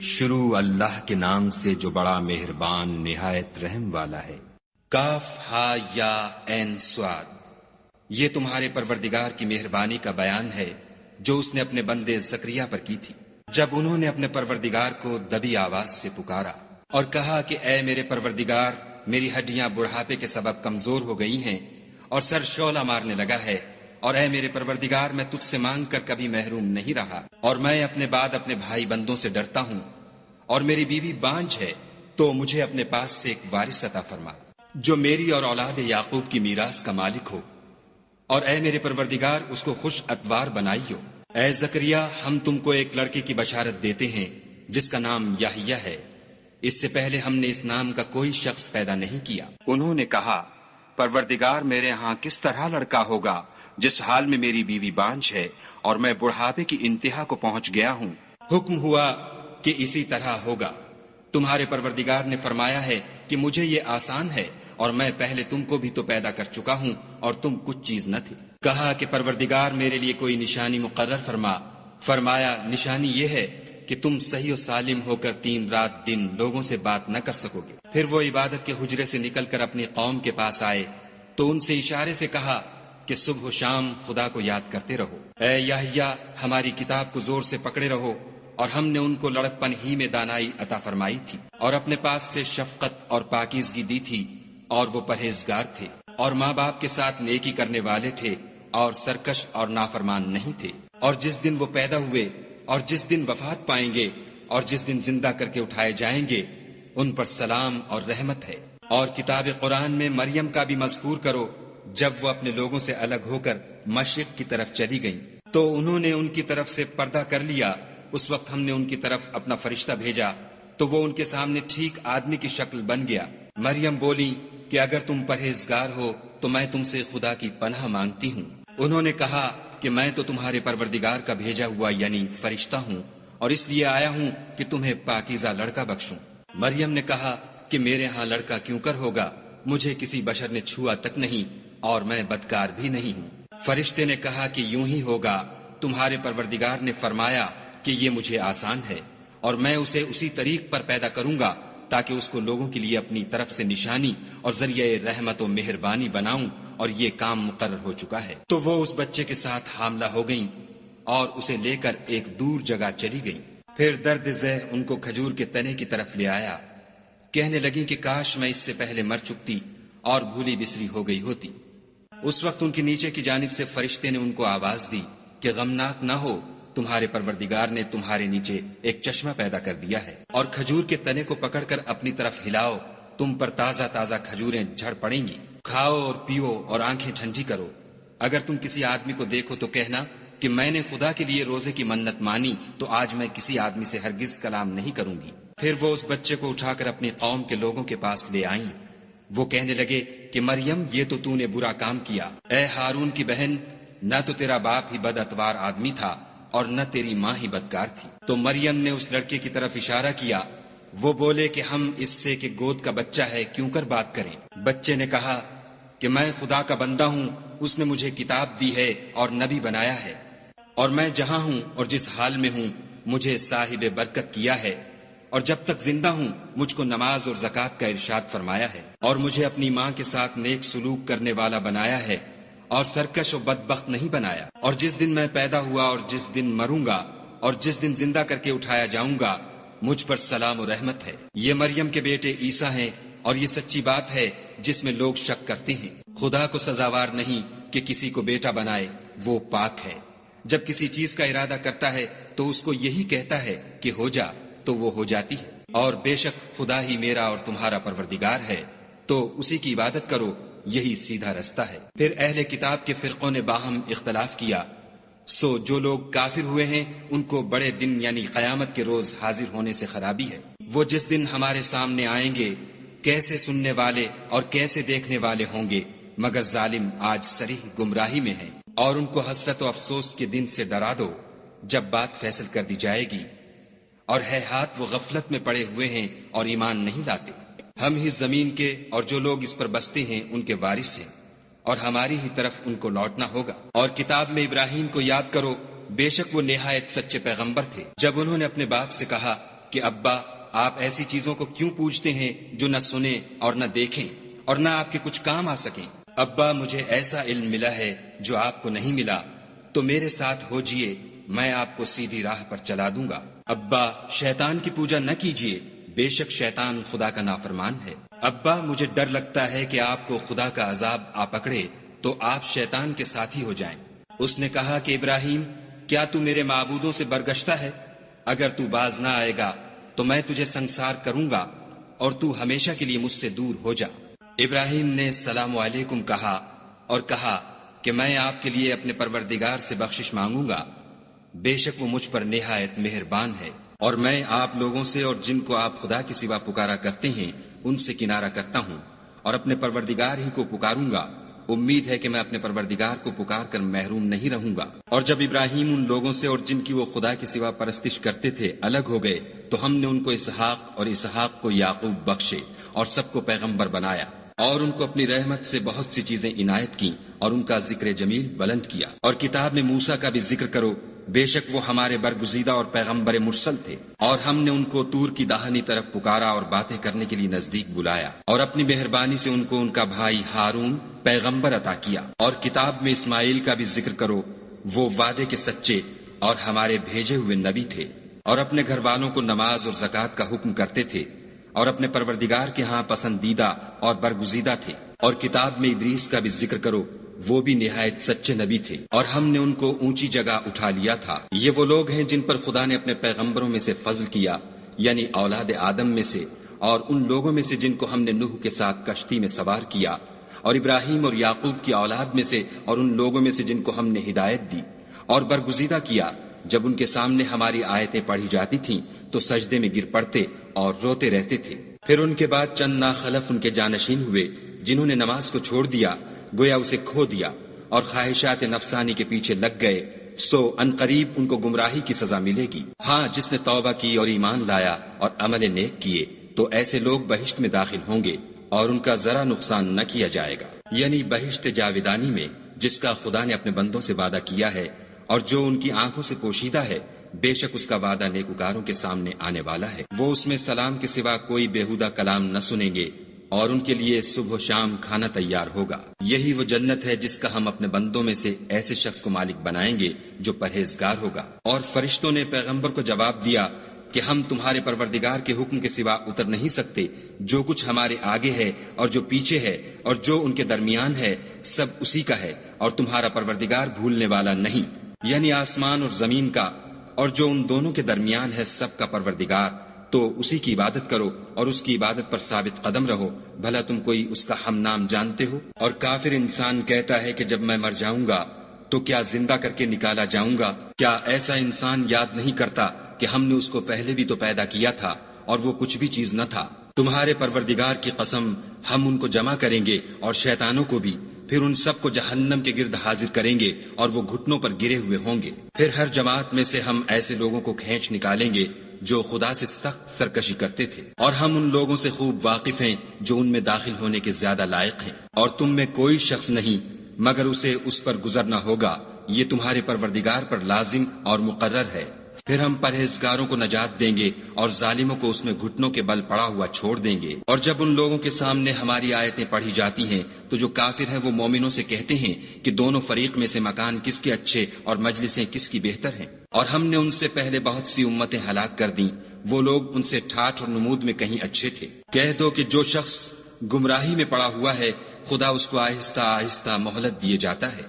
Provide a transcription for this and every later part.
شروع اللہ کے نام سے جو بڑا مہربان نہایت رحم والا ہے۔ کاف ہا یا عین صاد، یہ تمہارے پروردگار کی مہربانی کا بیان ہے جو اس نے اپنے بندے زکریا پر کی تھی، جب انہوں نے اپنے پروردگار کو دبی آواز سے پکارا اور کہا کہ اے میرے پروردگار، میری ہڈیاں بڑھاپے کے سبب کمزور ہو گئی ہیں اور سر شعلہ مارنے لگا ہے، اور اے میرے پروردگار، میں تجھ سے مانگ کر کبھی محروم نہیں رہا، اور میں اپنے بعد اپنے بھائی بندوں سے ڈرتا ہوں، اور میری بیوی بانجھ ہے، تو مجھے اپنے پاس سے ایک وارث عطا فرما جو میری اور اولاد یعقوب کی میراث کا مالک ہو، اور اے میرے پروردگار اس کو خوش اتوار بنائیو۔ اے زکریا، ہم تم کو ایک لڑکے کی بشارت دیتے ہیں جس کا نام یحییٰ ہے، اس سے پہلے ہم نے اس نام کا کوئی شخص پیدا نہیں کیا۔ انہوں نے کہا، پروردگار، میرے ہاں کس طرح لڑکا ہوگا جس حال میں میری بیوی بانجھ ہے اور میں بڑھاپے کی انتہا کو پہنچ گیا ہوں؟ حکم ہوا کہ اسی طرح ہوگا۔ تمہارے پروردگار نے فرمایا ہے کہ مجھے یہ آسان ہے، اور میں پہلے تم کو بھی تو پیدا کر چکا ہوں اور تم کچھ چیز نہ تھے۔ کہا کہ پروردگار میرے لیے کوئی نشانی مقرر فرما۔ فرمایا، نشانی یہ ہے کہ تم صحیح و سالم ہو کر 3 رات دن لوگوں سے بات نہ کر سکو گے۔ پھر وہ عبادت کے حجرے سے نکل کر اپنی قوم کے پاس آئے تو ان سے اشارے سے کہا کہ صبح و شام خدا کو یاد کرتے رہو۔ اے یحییٰ، ہماری کتاب کو زور سے پکڑے رہو، اور ہم نے ان کو لڑکپن ہی میں دانائی عطا فرمائی تھی، اور اپنے پاس سے شفقت اور پاکیزگی دی تھی، اور وہ پرہیزگار تھے، اور ماں باپ کے ساتھ نیکی کرنے والے تھے، اور سرکش اور نافرمان نہیں تھے۔ اور جس دن وہ پیدا ہوئے، اور جس دن وفات پائیں گے، اور جس دن زندہ کر کے اٹھائے جائیں گے، ان پر سلام اور رحمت ہے۔ اور کتاب قرآن میں مریم کا بھی مذکور کرو، جب وہ اپنے لوگوں سے الگ ہو کر مشرق کی طرف چلی گئیں تو انہوں نے ان کی طرف سے پردہ کر لیا۔ اس وقت ہم نے ان کی طرف اپنا فرشتہ بھیجا تو وہ ان کے سامنے ٹھیک آدمی کی شکل بن گیا۔ مریم بولی کہ اگر تم پرہیزگار ہو تو میں تم سے خدا کی پناہ مانگتی ہوں۔ انہوں نے کہا کہ میں تو تمہارے پروردگار کا بھیجا ہوا یعنی فرشتہ ہوں، اور اس لیے آیا ہوں کہ تمہیں پاکیزہ لڑکا بخشوں۔ مریم نے کہا کہ میرے ہاں لڑکا کیوں کر ہوگا، مجھے کسی بشر نے چھوا تک نہیں، اور میں بدکار بھی نہیں ہوں۔ فرشتے نے کہا کہ یوں ہی ہوگا، تمہارے پروردگار نے فرمایا کہ یہ مجھے آسان ہے، اور میں اسے اسی طریق پر پیدا کروں گا تاکہ اس کو لوگوں کے لیے اپنی طرف سے نشانی اور ذریعہ رحمت و مہربانی بناؤں، اور یہ کام مقرر ہو چکا ہے۔ تو وہ اس بچے کے ساتھ حاملہ ہو گئیں اور اسے لے کر ایک دور جگہ چلی گئیں۔ پھر درد ذہ ان کو کھجور کے تنے کی طرف لے آیا، کہنے لگیں کہ کاش میں اس سے پہلے مر چکتی اور بھولی بسری ہو گئی ہوتی۔ اس وقت ان کے نیچے کی جانب سے فرشتے نے ان کو آواز دی کہ غمناک نہ ہو، تمہارے پروردگار نے تمہارے نیچے ایک چشمہ پیدا کر دیا ہے، اور کھجور کے تنے کو پکڑ کر اپنی طرف ہلاؤ، تم پر تازہ تازہ کھجوریں جھڑ پڑیں گی، کھاؤ اور پیو اور آنکھیں ٹھنڈی کرو۔ اگر تم کسی آدمی کو دیکھو تو کہنا کہ میں نے خدا کے لیے روزے کی منت مانی، تو آج میں کسی آدمی سے ہرگز کلام نہیں کروں گی۔ پھر وہ اس بچے کو اٹھا کر اپنی قوم کے لوگوں کے پاس لے آئیں۔ وہ کہنے لگے کہ مریم، یہ تو نے برا کام کیا۔ اے ہارون کی بہن، نہ تو تیرا باپ ہی بد اتوار آدمی تھا اور نہ تیری ماں ہی بدکار تھی۔ تو مریم نے اس لڑکے کی طرف اشارہ کیا۔ وہ بولے کہ ہم اس سے کہ گود کا بچہ ہے کیوں کر بات کریں۔ بچے نے کہا کہ میں خدا کا بندہ ہوں، اس نے مجھے کتاب دی ہے اور نبی بنایا ہے، اور میں جہاں ہوں اور جس حال میں ہوں مجھے صاحب برکت کیا ہے، اور جب تک زندہ ہوں مجھ کو نماز اور زکوٰۃ کا ارشاد فرمایا ہے، اور مجھے اپنی ماں کے ساتھ نیک سلوک کرنے والا بنایا ہے، اور سرکش و بدبخت نہیں بنایا۔ اور جس دن میں پیدا ہوا اور جس دن مروں گا اور جس دن زندہ کر کے اٹھایا جاؤں گا، مجھ پر سلام و رحمت ہے۔ یہ مریم کے بیٹے عیسیٰ ہیں، اور یہ سچی بات ہے جس میں لوگ شک کرتے ہیں۔ خدا کو سزاوار نہیں کہ کسی کو بیٹا بنائے، وہ پاک ہے۔ جب کسی چیز کا ارادہ کرتا ہے تو اس کو یہی کہتا ہے کہ ہو جا، تو وہ ہو جاتی ہے۔ اور بے شک خدا ہی میرا اور تمہارا پروردگار ہے، تو اسی کی عبادت کرو، یہی سیدھا رستہ ہے۔ پھر اہل کتاب کے فرقوں نے باہم اختلاف کیا، سو جو لوگ کافر ہوئے ہیں ان کو بڑے دن یعنی قیامت کے روز حاضر ہونے سے خرابی ہے۔ وہ جس دن ہمارے سامنے آئیں گے کیسے سننے والے اور کیسے دیکھنے والے ہوں گے، مگر ظالم آج صریح گمراہی میں ہیں۔ اور ان کو حسرت و افسوس کے دن سے ڈرا دو جب بات فیصل کر دی جائے گی، اور ہے ہاتھ وہ غفلت میں پڑے ہوئے ہیں اور ایمان نہیں لاتے۔ ہم ہی زمین کے اور جو لوگ اس پر بستے ہیں ان کے وارث ہیں، اور ہماری ہی طرف ان کو لوٹنا ہوگا۔ اور کتاب میں ابراہیم کو یاد کرو، بے شک وہ نہایت سچے پیغمبر تھے۔ جب انہوں نے اپنے باپ سے کہا کہ ابا آپ ایسی چیزوں کو کیوں پوجتے ہیں جو نہ سنیں اور نہ دیکھیں اور نہ آپ کے کچھ کام آ سکیں؟ ابا مجھے ایسا علم ملا ہے جو آپ کو نہیں ملا، تو میرے ساتھ ہو جئے، میں آپ کو سیدھی راہ پر چلا دوں گا۔ ابا شیطان کی پوجا نہ کیجیے، بے شک شیطان خدا کا نافرمان ہے۔ ابا مجھے ڈر لگتا ہے کہ آپ کو خدا کا عذاب آ پکڑے تو آپ شیطان کے ساتھی ہو جائیں۔ اس نے کہا کہ ابراہیم، کیا تو میرے معبودوں سے برگشتہ ہے؟ اگر تو باز نہ آئے گا تو میں تجھے سنسار کروں گا اور تو ہمیشہ کے لیے مجھ سے دور ہو جا۔ ابراہیم نے السلام علیکم کہا اور کہا کہ میں آپ کے لیے اپنے پروردگار سے بخشش مانگوں گا، بے شک وہ مجھ پر نہایت مہربان ہے، اور میں آپ لوگوں سے اور جن کو آپ خدا کے سوا پکارا کرتے ہیں ان سے کنارہ کرتا ہوں اور اپنے پروردگار ہی کو پکاروں گا۔ امید ہے کہ میں اپنے پروردگار کو پکار کر محروم نہیں رہوں گا۔ اور جب ابراہیم ان لوگوں سے اور جن کی وہ خدا کے سوا پرستش کرتے تھے الگ ہو گئے تو ہم نے ان کو اسحاق اور اسحاق کو یعقوب بخشے اور سب کو پیغمبر بنایا، اور ان کو اپنی رحمت سے بہت سی چیزیں عنایت کی اور ان کا ذکر جمیل بلند کیا۔ اور کتاب میں موسیٰ کا بھی ذکر کرو، بے شک وہ ہمارے برگزیدہ اور پیغمبر مرسل تھے، اور ہم نے ان کو طور کی داہنی طرف پکارا اور باتیں کرنے کے لیے نزدیک بلایا، اور اپنی مہربانی سے ان کو ان کا بھائی ہارون پیغمبر عطا کیا۔ اور کتاب میں اسماعیل کا بھی ذکر کرو، وہ وعدے کے سچے اور ہمارے بھیجے ہوئے نبی تھے، اور اپنے گھر والوں کو نماز اور زکوٰۃ کا حکم کرتے تھے، اور اپنے پروردگار کے ہاں پسندیدہ اور برگزیدہ تھے۔ اور کتاب میں ادریس کا بھی ذکر کرو، وہ بھی نہایت سچے نبی تھے، اور ہم نے ان کو اونچی جگہ اٹھا لیا تھا۔ یہ وہ لوگ ہیں جن پر خدا نے اپنے پیغمبروں میں سے فضل کیا، یعنی اولاد آدم میں سے، اور ان لوگوں میں سے جن کو ہم نے نوح کے ساتھ کشتی میں سوار کیا، اور ابراہیم اور یعقوب کی اولاد میں سے، اور ان لوگوں میں سے جن کو ہم نے ہدایت دی اور برگزیدہ کیا۔ جب ان کے سامنے ہماری آیتیں پڑھی جاتی تھیں تو سجدے میں گر پڑتے اور روتے رہتے تھے۔ پھر ان کے بعد چند ناخلف ان کے جانشین ہوئے جنہوں نے نماز کو چھوڑ دیا، گویا اسے کھو دیا، اور خواہشات نفسانی کے پیچھے لگ گئے، سو عنقریب ان کو گمراہی کی سزا ملے گی۔ ہاں، جس نے توبہ کی اور ایمان لایا اور عمل نیک کیے تو ایسے لوگ بہشت میں داخل ہوں گے اور ان کا ذرا نقصان نہ کیا جائے گا، یعنی بہشت جاودانی میں جس کا خدا نے اپنے بندوں سے وعدہ کیا ہے اور جو ان کی آنکھوں سے پوشیدہ ہے، بے شک اس کا وعدہ نیکوکاروں کے سامنے آنے والا ہے۔ وہ اس میں سلام کے سوا کوئی بےہودہ کلام نہ سنیں گے، اور ان کے لیے صبح و شام کھانا تیار ہوگا۔ یہی وہ جنت ہے جس کا ہم اپنے بندوں میں سے ایسے شخص کو مالک بنائیں گے جو پرہیزگار ہوگا۔ اور فرشتوں نے پیغمبر کو جواب دیا کہ ہم تمہارے پروردگار کے حکم کے سوا اتر نہیں سکتے، جو کچھ ہمارے آگے ہے اور جو پیچھے ہے اور جو ان کے درمیان ہے سب اسی کا ہے، اور تمہارا پروردگار بھولنے والا نہیں، یعنی آسمان اور زمین کا اور جو ان دونوں کے درمیان ہے سب کا پروردگار۔ تو اسی کی عبادت کرو اور اس کی عبادت پر ثابت قدم رہو، بھلا تم کوئی اس کا ہم نام جانتے ہو؟ اور کافر انسان کہتا ہے کہ جب میں مر جاؤں گا تو کیا زندہ کر کے نکالا جاؤں گا؟ کیا ایسا انسان یاد نہیں کرتا کہ ہم نے اس کو پہلے بھی تو پیدا کیا تھا اور وہ کچھ بھی چیز نہ تھا؟ تمہارے پروردگار کی قسم، ہم ان کو جمع کریں گے اور شیطانوں کو بھی، پھر ان سب کو جہنم کے گرد حاضر کریں گے اور وہ گھٹنوں پر گرے ہوئے ہوں گے۔ پھر ہر جماعت میں سے ہم ایسے لوگوں کو کھینچ نکالیں گے جو خدا سے سخت سرکشی کرتے تھے، اور ہم ان لوگوں سے خوب واقف ہیں جو ان میں داخل ہونے کے زیادہ لائق ہیں، اور تم میں کوئی شخص نہیں مگر اسے اس پر گزرنا ہوگا، یہ تمہارے پروردگار پر لازم اور مقرر ہے۔ پھر ہم پرہیزگاروں کو نجات دیں گے اور ظالموں کو اس میں گھٹنوں کے بل پڑا ہوا چھوڑ دیں گے۔ اور جب ان لوگوں کے سامنے ہماری آیتیں پڑھی جاتی ہیں تو جو کافر ہیں وہ مومنوں سے کہتے ہیں کہ دونوں فریق میں سے مکان کس کے اچھے اور مجلسیں کس کی بہتر ہیں، اور ہم نے ان سے پہلے بہت سی امتیں ہلاک کر دیں، وہ لوگ ان سے ٹھاٹھ اور نمود میں کہیں اچھے تھے۔ کہہ دو کہ جو شخص گمراہی میں پڑا ہوا ہے خدا اس کو آہستہ آہستہ مہلت دیے جاتا ہے،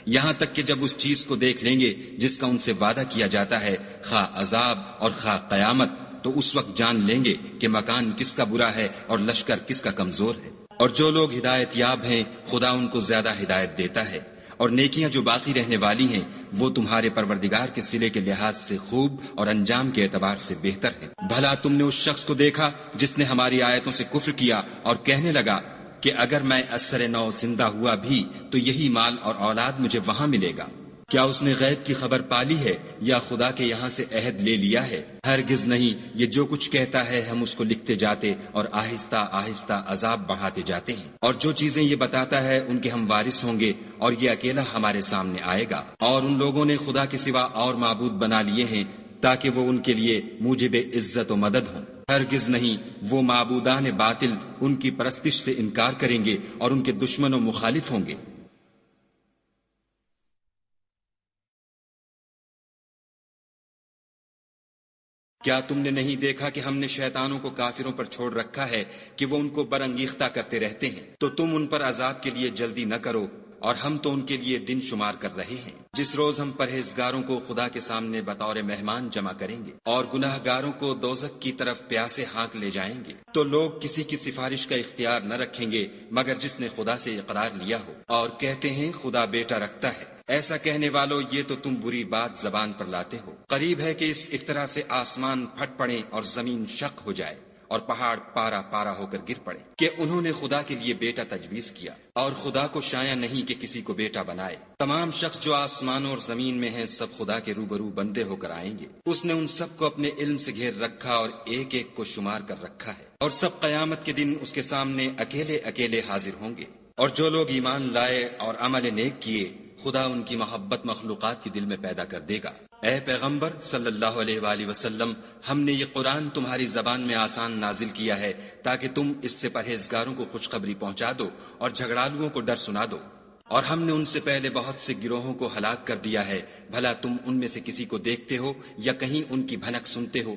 یہاں تک کہ جب اس چیز کو دیکھ لیں گے جس کا ان سے وعدہ کیا جاتا ہے، خواہ عذاب اور خواہ قیامت، تو اس وقت جان لیں گے کہ مکان کس کا برا ہے اور لشکر کس کا کمزور ہے۔ اور جو لوگ ہدایت یاب ہیں خدا ان کو زیادہ ہدایت دیتا ہے، اور نیکیاں جو باقی رہنے والی ہیں وہ تمہارے پروردگار کے صلے کے لحاظ سے خوب اور انجام کے اعتبار سے بہتر ہیں۔ بھلا تم نے اس شخص کو دیکھا جس نے ہماری آیتوں سے کفر کیا اور کہنے لگا کہ اگر میں اثر نو زندہ ہوا بھی تو یہی مال اور اولاد مجھے وہاں ملے گا؟ کیا اس نے غیب کی خبر پالی ہے یا خدا کے یہاں سے عہد لے لیا ہے؟ ہرگز نہیں، یہ جو کچھ کہتا ہے ہم اس کو لکھتے جاتے اور آہستہ آہستہ عذاب بڑھاتے جاتے ہیں، اور جو چیزیں یہ بتاتا ہے ان کے ہم وارث ہوں گے اور یہ اکیلا ہمارے سامنے آئے گا۔ اور ان لوگوں نے خدا کے سوا اور معبود بنا لیے ہیں تاکہ وہ ان کے لیے موجب عزت و مدد ہوں۔ ہرگز نہیں، وہ معبودان باطل ان کی پرستش سے انکار کریں گے اور ان کے دشمن و مخالف ہوں گے۔ کیا تم نے نہیں دیکھا کہ ہم نے شیطانوں کو کافروں پر چھوڑ رکھا ہے کہ وہ ان کو برانگیختہ کرتے رہتے ہیں؟ تو تم ان پر عذاب کے لیے جلدی نہ کرو، اور ہم تو ان کے لیے دن شمار کر رہے ہیں، جس روز ہم پرہیزگاروں کو خدا کے سامنے بطور مہمان جمع کریں گے اور گناہ گاروں کو دوزخ کی طرف پیاسے ہانک لے جائیں گے۔ تو لوگ کسی کی سفارش کا اختیار نہ رکھیں گے مگر جس نے خدا سے اقرار لیا ہو، اور کہتے ہیں خدا بیٹا رکھتا ہے۔ ایسا کہنے والو، یہ تو تم بری بات زبان پر لاتے ہو۔ قریب ہے کہ اس افطرا سے آسمان پھٹ پڑیں اور زمین شق ہو جائے اور پہاڑ پارا پارا ہو کر گر پڑے کہ انہوں نے خدا کے لیے بیٹا تجویز کیا، اور خدا کو شایع نہیں کہ کسی کو بیٹا بنائے۔ تمام شخص جو آسمانوں اور زمین میں ہیں سب خدا کے روبرو بندے ہو کر آئیں گے۔ اس نے ان سب کو اپنے علم سے گھیر رکھا اور ایک ایک کو شمار کر رکھا ہے، اور سب قیامت کے دن اس کے سامنے اکیلے اکیلے حاضر ہوں گے۔ اور جو لوگ ایمان لائے اور عمل نیک کیے، خدا ان کی محبت مخلوقات کے دل میں پیدا کر دے گا۔ اے پیغمبر صلی اللہ علیہ وآلہ وسلم، ہم نے یہ قرآن تمہاری زبان میں آسان نازل کیا ہے تاکہ تم اس سے پرہیزگاروں کو خوشخبری پہنچا دو اور جھگڑالوؤں کو ڈر سنا دو۔ اور ہم نے ان سے پہلے بہت سے گروہوں کو ہلاک کر دیا ہے، بھلا تم ان میں سے کسی کو دیکھتے ہو یا کہیں ان کی بھنک سنتے ہو؟